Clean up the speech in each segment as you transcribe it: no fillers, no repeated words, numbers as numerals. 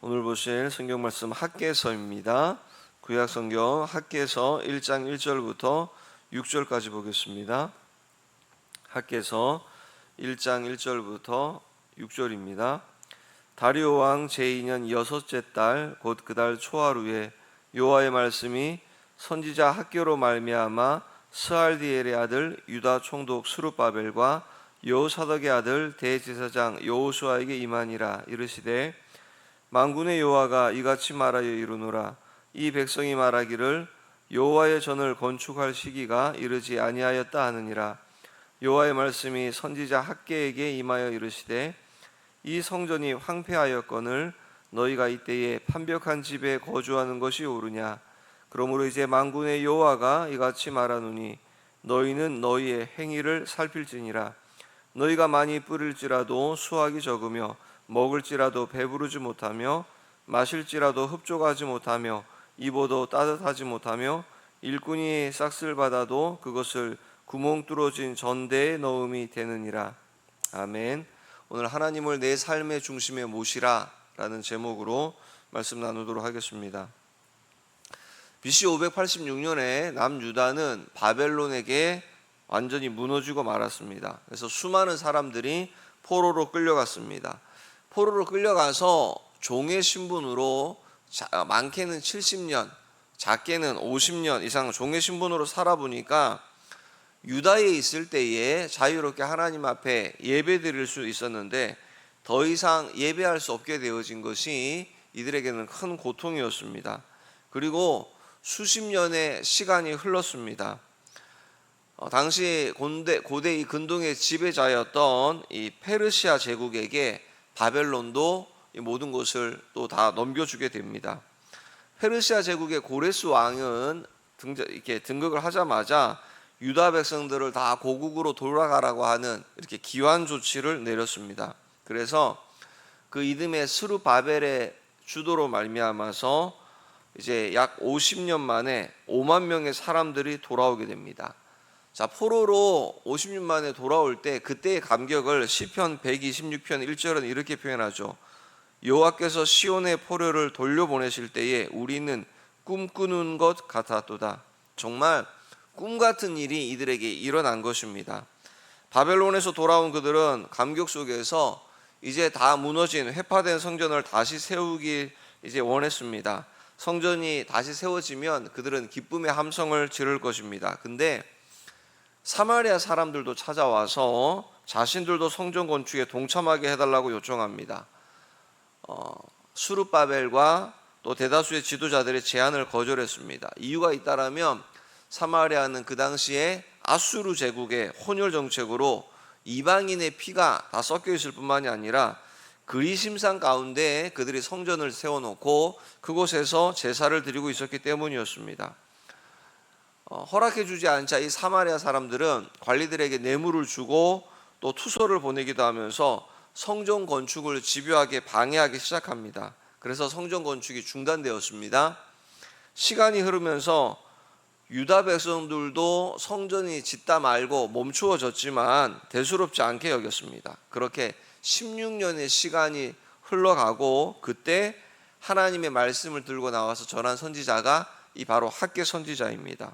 오늘 보실 성경 말씀 학개서입니다. 구약 성경 학개서 1장 1절부터 6절까지 보겠습니다. 학개서 1장 1절부터 6절입니다. 다리오 왕 제2년 여섯째 달 곧 그 달 초하루에 여호와의 말씀이 선지자 학개로 말미암아 스알디엘의 아들 유다 총독 스룹바벨과 여호사덕의 아들 대제사장 여호수아에게 임하니라. 이르시되 만군의 여호와가 이같이 말하여 이르노라. 이 백성이 말하기를 여호와의 전을 건축할 시기가 이르지 아니하였다 하느니라. 여호와의 말씀이 선지자 학개에게 임하여 이르시되 이 성전이 황폐하였거늘 너희가 이때에 판벽한 집에 거주하는 것이 옳으냐. 그러므로 이제 만군의 여호와가 이같이 말하노니 너희는 너희의 행위를 살필지니라. 너희가 많이 뿌릴지라도 수확이 적으며 먹을지라도 배부르지 못하며 마실지라도 흡족하지 못하며 입어도 따뜻하지 못하며 일꾼이 싹쓸 받아도 그것을 구멍 뚫어진 전대에 넣음이 되느니라. 아멘. 오늘 하나님을 내 삶의 중심에 모시라 라는 제목으로 말씀 나누도록 하겠습니다. BC 586년에 남유다는 바벨론에게 완전히 무너지고 말았습니다. 그래서 수많은 사람들이 포로로 끌려갔습니다. 포로로 끌려가서 종의 신분으로 많게는 70년, 작게는 50년 이상 종의 신분으로 살아보니까 유다에 있을 때에 자유롭게 하나님 앞에 예배 드릴 수 있었는데 더 이상 예배할 수 없게 되어진 것이 이들에게는 큰 고통이었습니다. 그리고 수십 년의 시간이 흘렀습니다. 당시 고대 이 근동의 지배자였던 이 페르시아 제국에게 바벨론도 이 모든 것을 또 다 넘겨주게 됩니다. 페르시아 제국의 고레스 왕은 이렇게 등극을 하자마자 유다 백성들을 다 고국으로 돌아가라고 하는 이렇게 기환 조치를 내렸습니다. 그래서 그 이듬해 스룹바벨의 주도로 말미암아서 이제 약 50년 만에 5만 명의 사람들이 돌아오게 됩니다. 자, 포로로 50년 만에 돌아올 때 그때의 감격을 시편 126편 1절은 이렇게 표현하죠. 여호와께서 시온의 포로를 돌려보내실 때에 우리는 꿈꾸는 것 같았도다. 정말 꿈 같은 일이 이들에게 일어난 것입니다. 바벨론에서 돌아온 그들은 감격 속에서 이제 다 무너진 회파된 성전을 다시 세우기 이제 원했습니다. 성전이 다시 세워지면 그들은 기쁨의 함성을 지를 것입니다. 근데 사마리아 사람들도 찾아와서 자신들도 성전 건축에 동참하게 해달라고 요청합니다. 스룹바벨과 또 대다수의 지도자들의 제안을 거절했습니다. 이유가 있다라면 사마리아는 그 당시에 아수르 제국의 혼혈 정책으로 이방인의 피가 다 섞여 있을 뿐만이 아니라 그리심산 가운데 그들이 성전을 세워놓고 그곳에서 제사를 드리고 있었기 때문이었습니다. 허락해주지 않자 이 사마리아 사람들은 관리들에게 뇌물을 주고 또 투서를 보내기도 하면서 성전 건축을 집요하게 방해하기 시작합니다. 그래서 성전 건축이 중단되었습니다. 시간이 흐르면서 유다 백성들도 성전이 짓다 말고 멈추어졌지만 대수롭지 않게 여겼습니다. 그렇게 16년의 시간이 흘러가고 그때 하나님의 말씀을 들고 나와서 전한 선지자가 이 바로 학개 선지자입니다.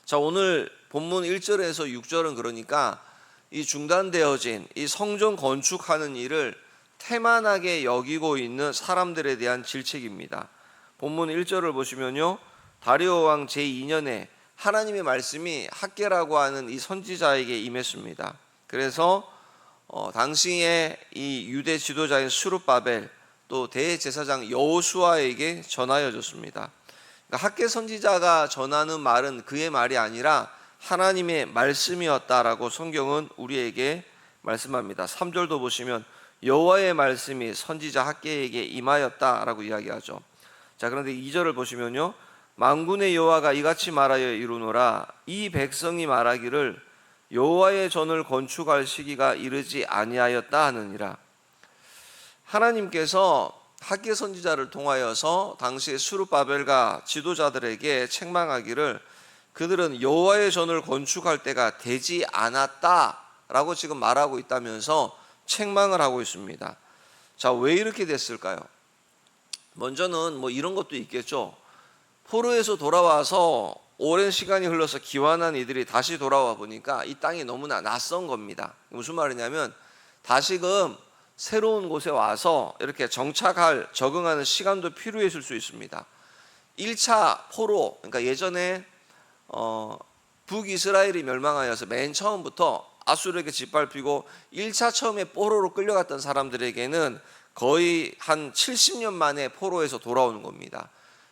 자, 오늘 본문 1절에서 6절은 그러니까 이 중단되어진 이 성전 건축하는 일을 태만하게 여기고 있는 사람들에 대한 질책입니다. 본문 1절을 보시면요, 다리오 왕 제2년에 하나님의 말씀이 학개라고 하는 이 선지자에게 임했습니다. 그래서 당시에 이 유대 지도자인 스룹바벨 또 대제사장 여호수아에게 전하여졌습니다. 그러니까 학개 선지자가 전하는 말은 그의 말이 아니라 하나님의 말씀이었다라고 성경은 우리에게 말씀합니다. 3절도 보시면 여호와의 말씀이 선지자 학개에게 임하였다라고 이야기하죠. 자, 그런데 2절을 보시면요, 만군의 여호와가 이같이 말하여 이르노라. 이 백성이 말하기를 여호와의 전을 건축할 시기가 이르지 아니하였다 하느니라. 하나님께서 학개 선지자를 통하여서 당시의 스룹바벨과 지도자들에게 책망하기를 그들은 여호와의 전을 건축할 때가 되지 않았다라고 지금 말하고 있다면서 책망을 하고 있습니다. 자, 왜 이렇게 됐을까요? 먼저는 뭐 이런 것도 있겠죠. 포로에서 돌아와서 오랜 시간이 흘러서 기환한 이들이 다시 돌아와 보니까 이 땅이 너무나 낯선 겁니다. 무슨 말이냐면 다시금 새로운 곳에 와서 이렇게 정착할, 적응하는 시간도 필요했을 수 있습니다. 1차 포로, 그러니까 예전에 북이스라엘이 멸망하여서 맨 처음부터 아수르에게 짓밟히고 1차 처음에 포로로 끌려갔던 사람들에게는 거의 한 70년 만에 포로에서 돌아오는 겁니다.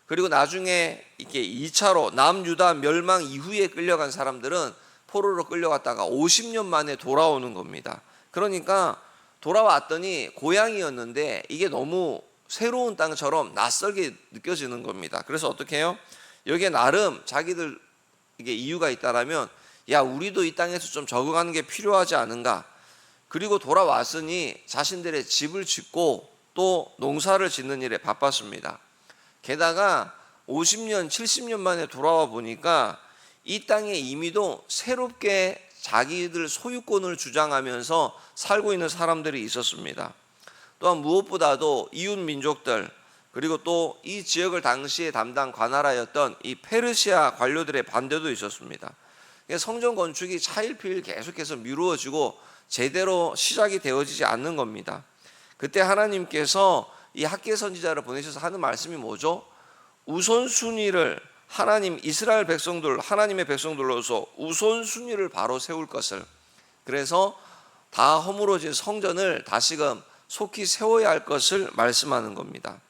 그리고 나중에 이게 2차로 남유다 멸망 이후에 끌려간 사람들은 포로로 끌려갔다가 50년 만에 돌아오는 겁니다. 그러니까 돌아왔더니 고향이었는데 이게 너무 새로운 땅처럼 낯설게 느껴지는 겁니다. 그래서 어떻게 해요? 여기에 나름 자기들 이게 이유가 있다라면 야, 우리도 이 땅에서 좀 적응하는 게 필요하지 않은가? 그리고 돌아왔으니 자신들의 집을 짓고 또 농사를 짓는 일에 바빴습니다. 게다가 50년, 70년 만에 돌아와 보니까 이 땅에 이미도 새롭게 자기들 소유권을 주장하면서 살고 있는 사람들이 있었습니다. 또한 무엇보다도 이웃 민족들, 그리고 또 이 지역을 당시에 담당 관할하였던 이 페르시아 관료들의 반대도 있었습니다. 성전 건축이 차일피일 계속해서 미루어지고 제대로 시작이 되어지지 않는 겁니다. 그때 하나님께서 이 학개 선지자를 보내셔서 하는 말씀이 뭐죠? 우선순위를 하나님 이스라엘 백성들, 하나님의 백성들로서 우선순위를 바로 세울 것을, 그래서 다 허물어진 성전을 다시금 속히 세워야 할 것을 말씀하는 겁니다.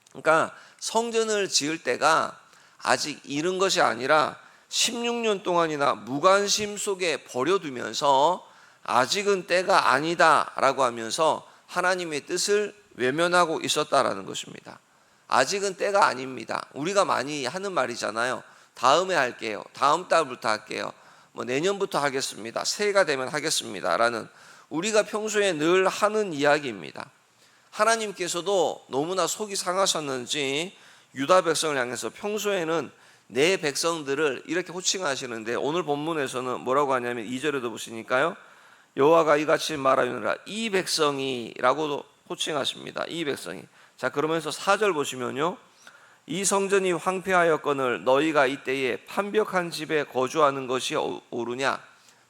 그러니까 성전을 지을 때가 아직 이른 것이 아니라 16년 동안이나 무관심 속에 버려두면서 아직은 때가 아니다라고 하면서 하나님의 뜻을 외면하고 있었다라는 것입니다. 아직은 때가 아닙니다. 우리가 많이 하는 말이잖아요. 다음에 할게요. 다음 달부터 할게요. 뭐 내년부터 하겠습니다. 새해가 되면 하겠습니다. 라는 우리가 평소에 늘 하는 이야기입니다. 하나님께서도 너무나 속이 상하셨는지 유다 백성을 향해서 평소에는 내 백성들을 이렇게 호칭하시는데 오늘 본문에서는 뭐라고 하냐면 2절에도 보시니까요. 여호와가 이같이 말하느니라 이 백성이라고도 호칭하십니다. 이 백성이. 자, 그러면서 4절 보시면요. 이 성전이 황폐하였거늘 너희가 이때에 판벽한 집에 거주하는 것이 옳으냐.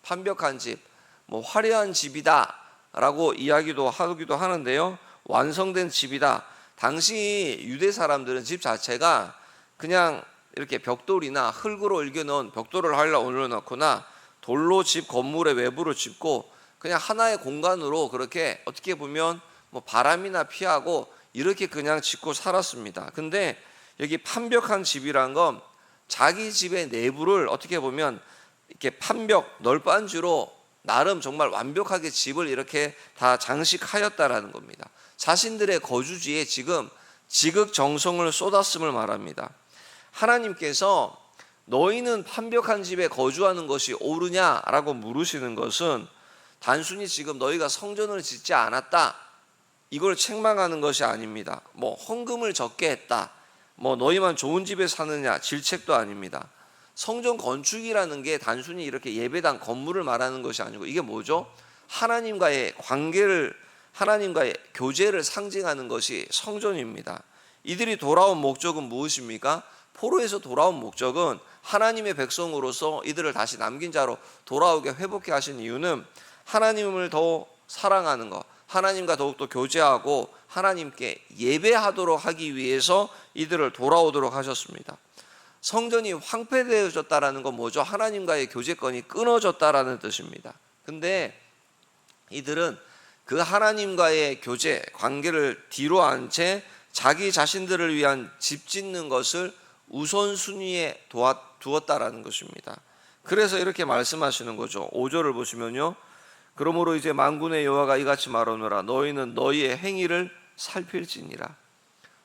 판벽한 집, 뭐 화려한 집이다 라고 이야기도 하기도 하는데요. 완성된 집이다. 당시 유대 사람들은 집 자체가 그냥 이렇게 벽돌이나 흙으로 일겨놓은 벽돌을 올려놓거나 돌로 집 건물의 외부를 짓고 그냥 하나의 공간으로 그렇게 어떻게 보면 뭐 바람이나 피하고 이렇게 그냥 짓고 살았습니다. 근데 여기 판벽한 집이란 건 자기 집의 내부를 어떻게 보면 이렇게 판벽 널빤지로 나름 정말 완벽하게 집을 이렇게 다 장식하였다라는 겁니다. 자신들의 거주지에 지금 지극정성을 쏟았음을 말합니다. 하나님께서 너희는 판벽한 집에 거주하는 것이 옳으냐라고 물으시는 것은 단순히 지금 너희가 성전을 짓지 않았다 이걸 책망하는 것이 아닙니다. 뭐 헌금을 적게 했다, 뭐 너희만 좋은 집에 사느냐 질책도 아닙니다. 성전 건축이라는 게 단순히 이렇게 예배당 건물을 말하는 것이 아니고 이게 뭐죠? 하나님과의 관계를, 하나님과의 교제를 상징하는 것이 성전입니다. 이들이 돌아온 목적은 무엇입니까? 포로에서 돌아온 목적은 하나님의 백성으로서 이들을 다시 남긴 자로 돌아오게 회복해 하신 이유는 하나님을 더 사랑하는 것, 하나님과 더욱더 교제하고 하나님께 예배하도록 하기 위해서 이들을 돌아오도록 하셨습니다. 성전이 황폐되어졌다라는 건 뭐죠? 하나님과의 교제권이 끊어졌다라는 뜻입니다. 근데 이들은 그 하나님과의 교제, 관계를 뒤로 한 채 자기 자신들을 위한 집 짓는 것을 우선순위에 두었다라는 것입니다. 그래서 이렇게 말씀하시는 거죠. 5절을 보시면요. 그러므로 이제 만군의 여호와가 이같이 말하노라 너희는 너희의 행위를 살필지니라.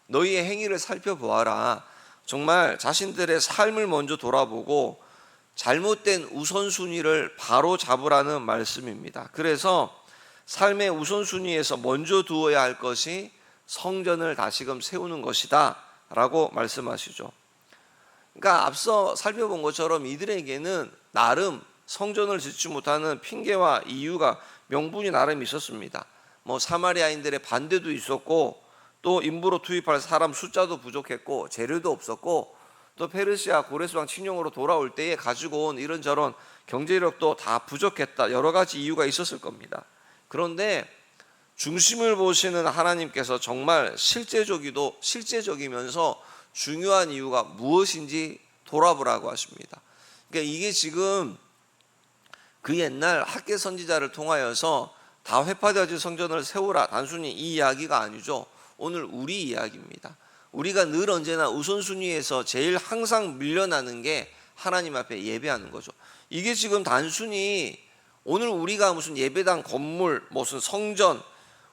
너희의 행위를 살펴보아라. 정말 자신들의 삶을 먼저 돌아보고 잘못된 우선순위를 바로 잡으라는 말씀입니다. 그래서 삶의 우선순위에서 먼저 두어야 할 것이 성전을 다시금 세우는 것이다 라고 말씀하시죠. 그러니까 앞서 살펴본 것처럼 이들에게는 나름 성전을 짓지 못하는 핑계와 이유가 명분이 나름 있었습니다. 뭐 사마리아인들의 반대도 있었고 또 인부로 투입할 사람 숫자도 부족했고 재료도 없었고 또 페르시아 고레스왕 침공으로 돌아올 때에 가지고 온 이런저런 경제력도 다 부족했다. 여러 가지 이유가 있었을 겁니다. 그런데 중심을 보시는 하나님께서 정말 실제적이면서 중요한 이유가 무엇인지 돌아보라고 하십니다. 그러니까 이게 지금 그 옛날 학개 선지자를 통하여서 다 회파되어진 성전을 세우라, 단순히 이 이야기가 아니죠. 오늘 우리 이야기입니다. 우리가 늘 언제나 우선순위에서 제일 항상 밀려나는 게 하나님 앞에 예배하는 거죠. 이게 지금 단순히 오늘 우리가 무슨 예배당 건물, 무슨 성전,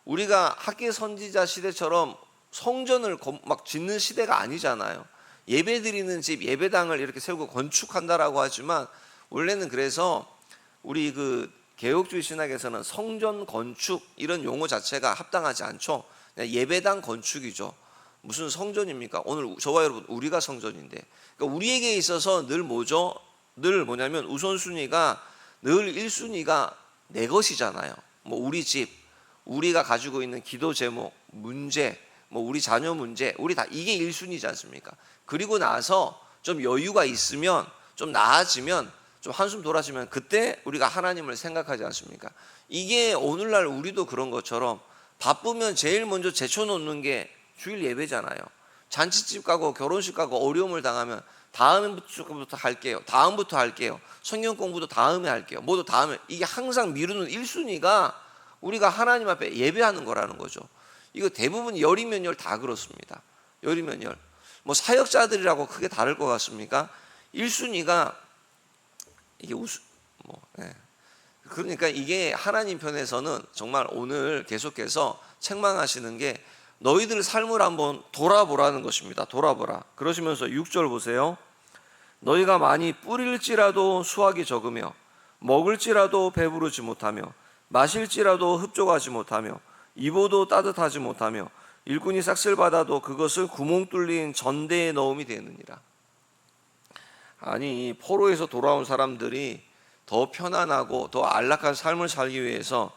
우리가 학개 선지자 시대처럼 성전을 막 짓는 시대가 아니잖아요. 예배 드리는 집, 예배당을 이렇게 세우고 건축한다라고 하지만 원래는 그래서 우리 그 개혁주의 신학에서는 성전 건축 이런 용어 자체가 합당하지 않죠. 예배당 건축이죠. 무슨 성전입니까? 오늘 저와 여러분 우리가 성전인데, 그러니까 우리에게 있어서 늘 뭐죠? 늘 뭐냐면 우선순위가 늘 1순위가 내 것이잖아요. 뭐 우리 집, 우리가 가지고 있는 기도 제목, 문제, 뭐 우리 자녀 문제, 우리 다 이게 1순위지 않습니까? 그리고 나서 좀 여유가 있으면, 좀 나아지면, 좀 한숨 돌아지면 그때 우리가 하나님을 생각하지 않습니까? 이게 오늘날 우리도 그런 것처럼 바쁘면 제일 먼저 제쳐놓는 게 주일 예배잖아요. 잔치집 가고 결혼식 가고 어려움을 당하면 다음부터 할게요. 다음부터 할게요. 성경 공부도 다음에 할게요. 모두 다음에. 이게 항상 미루는 1순위가 우리가 하나님 앞에 예배하는 거라는 거죠. 이거 대부분 열이면 열 다 그렇습니다. 열이면 열. 뭐 사역자들이라고 크게 다를 것 같습니까? 1순위가 이게 그러니까 이게 하나님 편에서는 정말 오늘 계속해서 책망하시는 게 너희들 삶을 한번 돌아보라는 것입니다. 돌아보라. 그러시면서 6절 보세요. 너희가 많이 뿌릴지라도 수확이 적으며 먹을지라도 배부르지 못하며 마실지라도 흡족하지 못하며 입어도 따뜻하지 못하며 일꾼이 싹쓸 받아도 그것을 구멍 뚫린 전대에 넣음이 되느니라. 아니 포로에서 돌아온 사람들이 더 편안하고 더 안락한 삶을 살기 위해서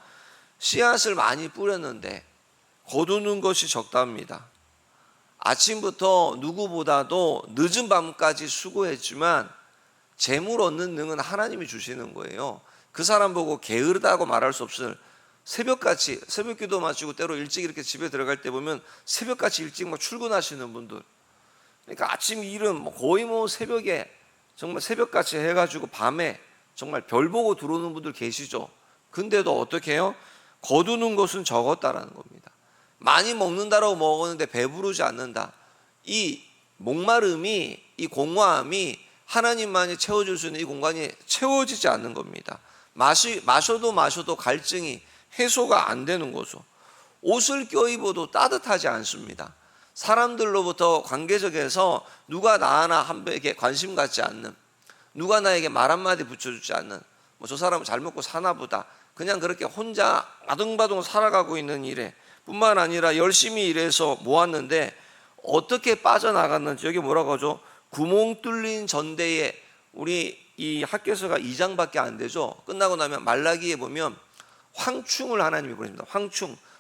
씨앗을 많이 뿌렸는데 거두는 것이 적답니다. 아침부터 누구보다도 늦은 밤까지 수고했지만 재물 얻는 능은 하나님이 주시는 거예요. 그 사람 보고 게으르다고 말할 수 없을 새벽같이 새벽 기도 마치고 때로 일찍 이렇게 집에 들어갈 때 보면 새벽같이 일찍 막 출근하시는 분들, 그러니까 아침 일은 거의 새벽에 정말 새벽같이 해가지고 밤에 정말 별 보고 들어오는 분들 계시죠. 근데도 어떻게 해요? 거두는 것은 적었다라는 겁니다. 많이 먹는다라고 먹었는데 배부르지 않는다. 이 목마름이, 이 공허함이 하나님만이 채워줄 수 있는 이 공간이 채워지지 않는 겁니다. 마셔도 갈증이 해소가 안 되는 거죠. 옷을 껴입어도 따뜻하지 않습니다. 사람들로부터 관계적에서 누가 나 하나 한에게 관심 갖지 않는, 누가 나에게 말 한마디 붙여주지 않는, 저 사람은 잘 먹고 사나 보다, 그냥 그렇게 혼자 아둥바둥 살아가고 있는 일에 뿐만 아니라 열심히 일해서 모았는데 어떻게 빠져나갔는지, 여기 뭐라고 하죠? 구멍 뚫린 전대에, 우리 이 학개서가 2장밖에 안 되죠. 끝나고 나면 말라기에 보면 황충을 하나님이 보냅니다.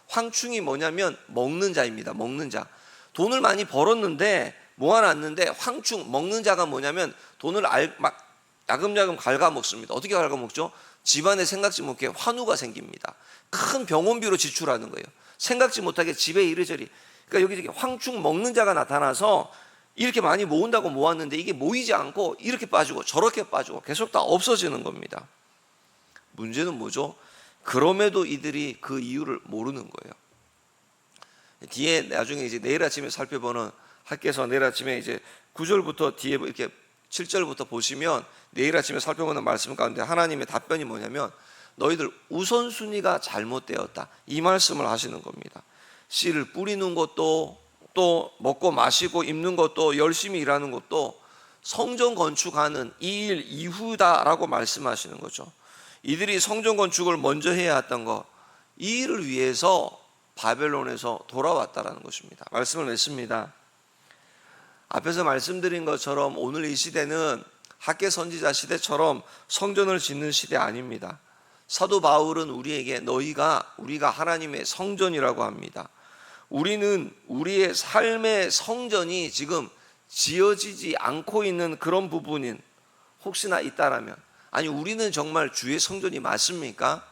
황충이 뭐냐면 먹는 자입니다. 먹는 자. 돈을 많이 벌었는데 모아놨는데 황충, 먹는 자가 뭐냐면 돈을 막 야금야금 갉아먹습니다. 어떻게 갉아먹죠? 집안에 생각지 못하게 환우가 생깁니다. 큰 병원비로 지출하는 거예요. 생각지 못하게 집에 이리저리. 그러니까 여기 황충 먹는 자가 나타나서 이렇게 많이 모은다고 모았는데 이게 모이지 않고 이렇게 빠지고 저렇게 빠지고 계속 다 없어지는 겁니다. 문제는 뭐죠? 그럼에도 이들이 그 이유를 모르는 거예요. 뒤에 나중에 이제 내일 아침에 살펴보는 학개서 내일 아침에 이제 9절부터 뒤에 이렇게 7절부터 보시면 내일 아침에 살펴보는 말씀 가운데 하나님의 답변이 뭐냐면 너희들 우선순위가 잘못되었다, 이 말씀을 하시는 겁니다. 씨를 뿌리는 것도 또 먹고 마시고 입는 것도 열심히 일하는 것도 성전 건축하는 이 일 이후다라고 말씀하시는 거죠. 이들이 성전 건축을 먼저 해야 했던 것, 이 일을 위해서 바벨론에서 돌아왔다라는 것입니다. 말씀을 맺습니다. 앞에서 말씀드린 것처럼 오늘 이 시대는 학개 선지자 시대처럼 성전을 짓는 시대 아닙니다. 사도 바울은 우리에게 우리가 하나님의 성전이라고 합니다. 우리는 우리의 삶의 성전이 지금 지어지지 않고 있는 그런 부분인 혹시나 있다라면, 아니 우리는 정말 주의 성전이 맞습니까?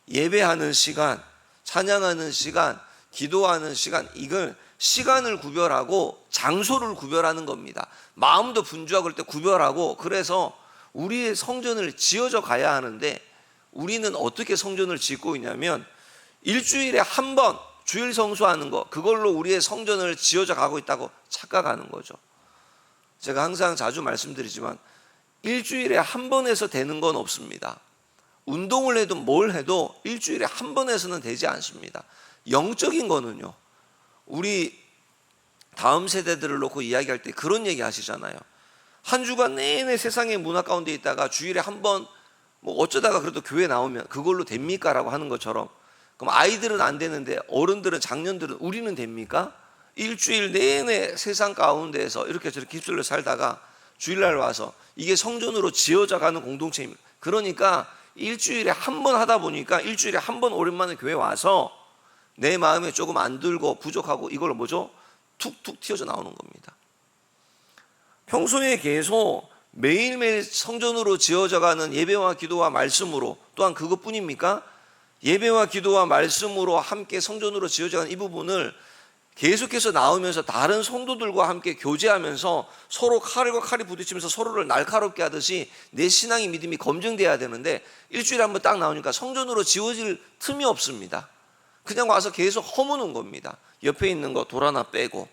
예배하는 시간, 찬양하는 시간, 기도하는 시간, 이걸 시간을 구별하고 장소를 구별하는 겁니다. 마음도 분주하고 그럴 때 구별하고, 그래서 우리의 성전을 지어져 가야 하는데 우리는 어떻게 성전을 짓고 있냐면 일주일에 한 번 주일 성수하는 거, 그걸로 우리의 성전을 지어져 가고 있다고 착각하는 거죠. 제가 항상 자주 말씀드리지만 일주일에 한 번 해서 되는 건 없습니다. 운동을 해도 뭘 해도 일주일에 한 번 해서는 되지 않습니다. 영적인 거는요, 우리 다음 세대들을 놓고 이야기할 때 그런 얘기 하시잖아요. 한 주간 내내 세상의 문화 가운데 있다가 주일에 한 번 뭐 어쩌다가 그래도 교회 나오면 그걸로 됩니까? 라고 하는 것처럼, 그럼 아이들은 안 되는데 어른들은, 장년들은, 우리는 됩니까? 일주일 내내 세상 가운데에서 이렇게 저렇게 휩쓸려 살다가 주일날 와서 이게 성전으로 지어져 가는 공동체입니다. 그러니까 일주일에 한 번 하다 보니까 일주일에 한 번 오랜만에 교회 와서 내 마음에 조금 안 들고 부족하고 이걸 뭐죠? 툭툭 튀어져 나오는 겁니다. 평소에 계속 매일매일 성전으로 지어져 가는 예배와 기도와 말씀으로, 또한 그것뿐입니까? 예배와 기도와 말씀으로 함께 성전으로 지어져 가는 이 부분을 계속해서 나오면서 다른 성도들과 함께 교제하면서 서로 칼과 칼이 부딪히면서 서로를 날카롭게 하듯이 내 신앙의 믿음이 검증돼야 되는데 일주일에 한 번 딱 나오니까 성전으로 지어질 틈이 없습니다. 그냥 와서 계속 허무는 겁니다. 옆에 있는 거 돌 하나 빼고,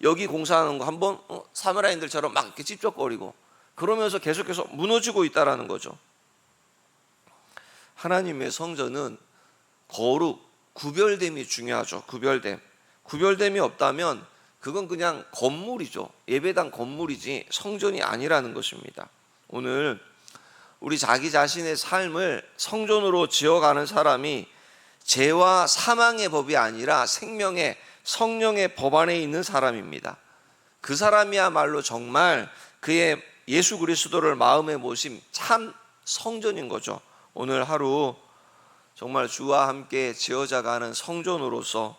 여기 공사하는 거 한번 사무라인들처럼 막 이렇게 찝쩍거리고, 그러면서 계속해서 무너지고 있다라는 거죠. 하나님의 성전은 거룩, 구별됨이 중요하죠. 구별됨이 없다면 그건 그냥 건물이죠. 예배당 건물이지 성전이 아니라는 것입니다. 오늘 우리 자기 자신의 삶을 성전으로 지어가는 사람이 죄와 사망의 법이 아니라 생명의, 성령의 법 안에 있는 사람입니다. 그 사람이야말로 정말 그의 예수 그리스도를 마음에 모심 참 성전인 거죠. 오늘 하루 정말 주와 함께 지어져가는 성전으로서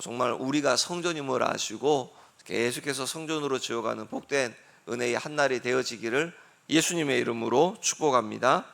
정말 우리가 성전임을 아시고 계속해서 성전으로 지어가는 복된 은혜의 한날이 되어지기를 예수님의 이름으로 축복합니다.